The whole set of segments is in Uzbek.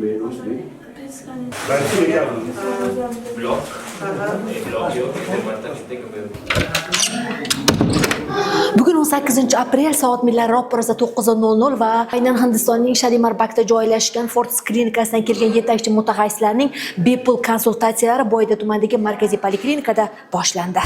Ben sürekli aldım. Blok. Blok yok. Bugun 18-aprel soat millari ro'parasi 9:00 va aynan Hindistonning Shalimar-Bag'da joylashgan Fortis klinikasidan kelgan yetakchi mutaxassislarning bepul konsultatsiyalari Boyda tumanidagi markaziy poliklinikada boshlandi.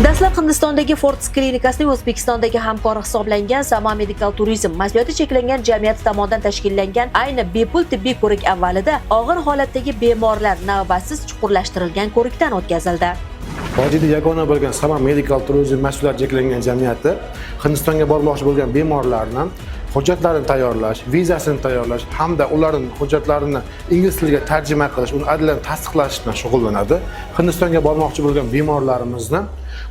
Dastlab Hindistondagi Fortis klinikasining O'zbekistondagi hamkori hisoblangan Sama Medical Tourism mas'uliyati cheklangan jamiyati tomonidan tashkillangan ayni bepul tibbiy ko'rik avvalida og'ir holatdagi bemorlar navbatsiz chuqurlashtirilgan ko'rikdan o'tkazildi. Vodiyda yagona bo'lgan Sama Medical Tourism mas'uliyati cheklangan jamiyati Hindistonga bormoqchi bo'lgan bemorlarni hujjatlarini tayyorlash, vizasini tayyorlash hamda ularning hujjatlarini ingliz tiliga tarjima qilish, uni adliyan tasdiqlash bilan shug'ullanadi. Hindistonga bormoqchi bo'lgan bemorlarimizni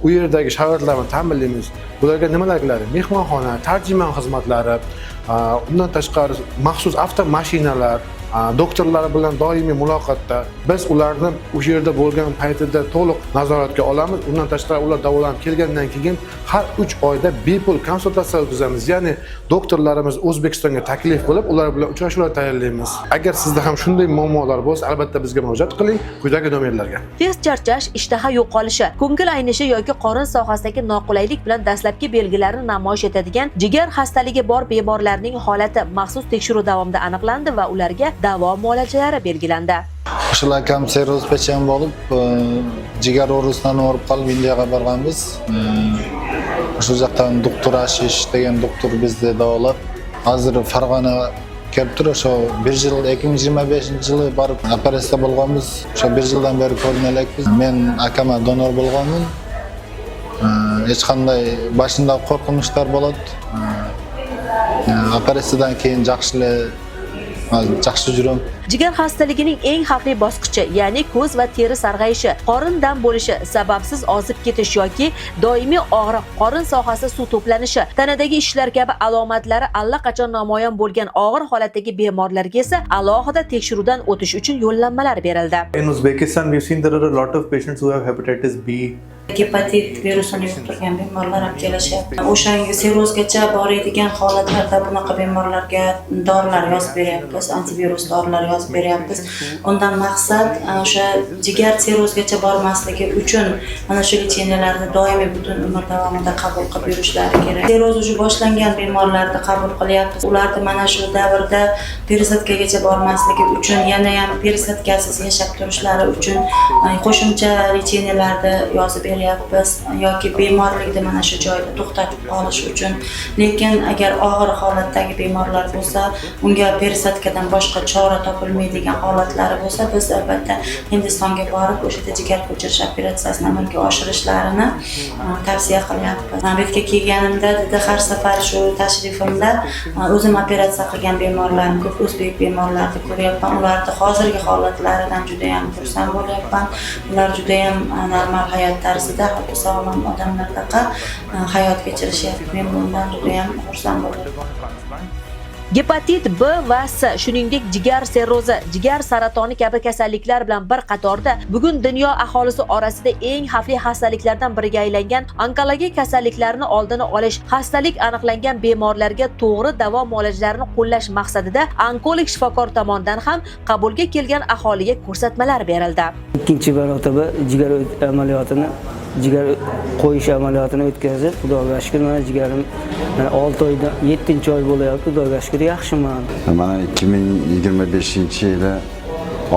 u yerdagi sharoitlarni ta'minlaymiz. Bularga nimalar qiladi? Mehmonxona, tarjimon xizmatlari, undan tashqari maxsus avtomashinalar, doktorlar bilan doimiy muloqotda biz ularni o'sha yerda bo'lgan paytida to'liq nazoratga olamiz. Undan tashqari ular davolanib kelgandan keyin har 3 oyda bepul konsultatsiya o'tkazamiz. Ya'ni doktorlarimiz O'zbekistonga taklif qilib, ular bilan uchrashuvlar tayyorlaymiz. Agar sizda ham shunday muammolar bo'lsa, albatta bizga murojaat qiling quyidagi nomerlarga. Tez charchash, ishtaha yo'qolishi, ko'ngil aynishi yoki qorin sohasidagi noqulaylik bilan dastlabki belgilarini namoyish etadigan jigar xastaligi bor bemorlarning holati maxsus tekshiruv davomida aniqlandi va ularga davo muolajalari belgilandi. O'shalar kam seroz pechan bo'lib, jigar o'risidan o'rib qolib Indiyaga borganmiz. O'sha yoqdan doktor Ashish degan doktor bizni davolab, hozir Farg'ona kelib tur, o'sha 1 yil 2025-yili borib operatsiya bo'lganmiz. O'sha 1 yildan beri ko'rinayapmiz. Men akama donor bo'lganman. Hech qanday boshida qo'rqinchlar bo'ladi. Operatsiyadan keyin yaxshi jurum. Jigar xastaligining eng xavfli bosqichi, ya'ni ko'z va teri sarg'ayishi, qorin dam bo'lishi, sababsiz ozib ketish yoki doimiy og'riq, qorin sohasida suv to'planishi, tanadagi ishlar kabi alomatlari allaqachon namoyon bo'lgan og'ir holatdagi bemorlarga esa alohida tekshiruvdan o'tish uchun yo'llanmalar berildi. In Uzbekistan, we've seen there are a lot of patients who have hepatitis B. Gepatit virusini yuqtirgan bemorlar ham kelishyapti. O'shanga serozgacha boradigan holatlarda bunaqa bemorlarga dorilar yozib beryapmiz, antivirus dorilar yozib beryapmiz. Undan maqsad o'sha jigar serozgacha bormasligi uchun mana shu lecheniyalarni doimiy butun umr davomida qabul qilib yurishlari kerak. Seroz уже boshlangan bemorlarni qabul qilyapmiz. Ularni mana shu davrda perisadkagacha bormasligi uchun, yana ham perisadkasiz yashab turishlari uchun qo'shimcha lecheniyalarni yozib beryapmiz yoki bemorlikni mana shu joyda to'xtatib qolish uchun. Lekin agar og'ir holatdagi bemorlar bo'lsa, unga perisadkadan boshqa chora topilmaydigan holatlari bo'lsa, biz albatta Hindistonga borib o'sha jigar ko'chirish operatsiyasini amalga oshirishlarini tavsiya qilyapmiz. Men bu yerga kelganimda har safar shu tashrifimda o'zim operatsiya qilgan bemorlarni, ko'p o'zbek bemorlarni ko'ryapman. Ularning hozirgi holatlaridan juda ham xursand bo'lyapman. Ular juda ham normal hayot tarzida sog'lom odamlardaqa hayot kechirishyapti. Men bundan juda ham xursand bo'laman. Gepatit B va S, shuningdek jigar sirrozi, jigar saratoni kabi kasalliklar bilan bir qatorda bugun dunyo aholisi orasida eng xavfli xastaliklardan biriga aylangan onkologik kasalliklarni oldini olish, xastalik aniqlangan bemorlarga to'g'ri davo muolajalarini qo'llash maqsadida onkolog shifokor tomonidan ham qabulga kelgan aholiga ko'rsatmalar berildi. Ikkinchi marotaba jigar amaliyotini jigar qo'yish amaliyotini o'tkazib, Xudoga shukr, mana jigarim 6 oyda 7-oy bo'layapti. Xudoga shukr, yaxshiman. Mana 2025-yili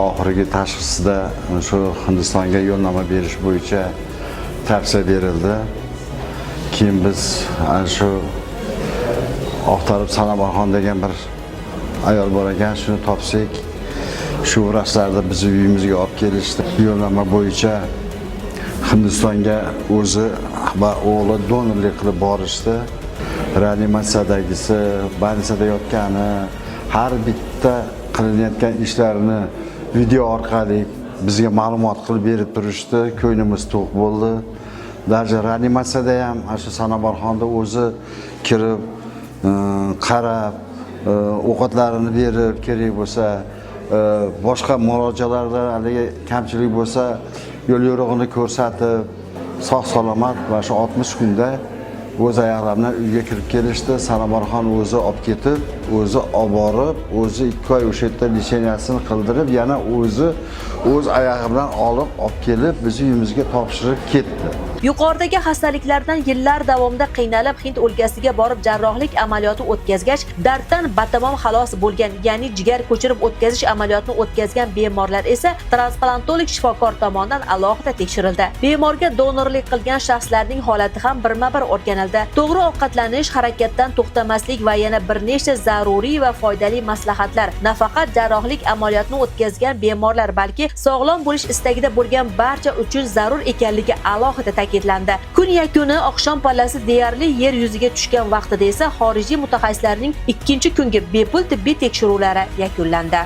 oxirgi tashxisda shu Hindistonga yo'llanma berish bo'yicha tavsiya berildi. Keyin biz shu Oqtarib Sanobarxon degan bir ayol bor ekan, shuni topsak, shu vrachlarda bizni uyimizga olib kelishdi. Yo'llanma bo'yicha Hindistonga o'zi va o'g'li donorlik qilib borishdi. Reanimatsiyadagisi, больницada yotgani, har bitta qilinayotgan ishlarini video orqali bizga ma'lumot qilib berib turishdi. Ko'nglimiz to'q bo'ldi. Darja reanimatsiyada ham shu Sanobarxonda o'zi kirib, qarab, ovqatlarini berib, kerak bo'lsa, boshqa murojaatlarda haligi kamchilik bo'lsa, yo'l yo'rig'ini ko'rsatib, sog' salomat va shu 60 kunda o'z oyoqlari bilan uyga kirib kelishdi. Sanobarxon o'zi olib ketib, o'zi olib borib, o'zi 2 oy o'sha yerda lisheniyasini qildirib, yana o'zi o'z oyog'i bilan olib kelib, bizni uyimizga topshirib ketdi. Yuqoridagi xastaliklardan yillar davomida qiynalib Hind o'lkasiga borib jarrohlik amaliyoti o'tkazgach, darddan batamom xalos bo'lgan, ya'ni jigar ko'chirib o'tkazish amaliyotini o'tkazgan bemorlar esa transplantolog shifokor tomonidan alohida tekshirildi. Bemorga donorlik qilgan shaxslarning holati ham birma-bir o'rganildi. To'g'ri ovqatlanish, harakatdan to'xtamaslik va yana bir nechta zaruriy va foydali maslahatlar nafaqat jarrohlik amaliyotini o'tkazgan bemorlar, balki sog'lom bo'lish istagida bo'lgan barcha uchun zarur ekanligi alohida ta'kidlandi. Kun yakuni oqshom pallasi deyarli yer yuziga tushgan vaqtida esa xorijiy mutaxassislarning ikkinchi kungi bepul tibbiy tekshiruvlari yakunlandi.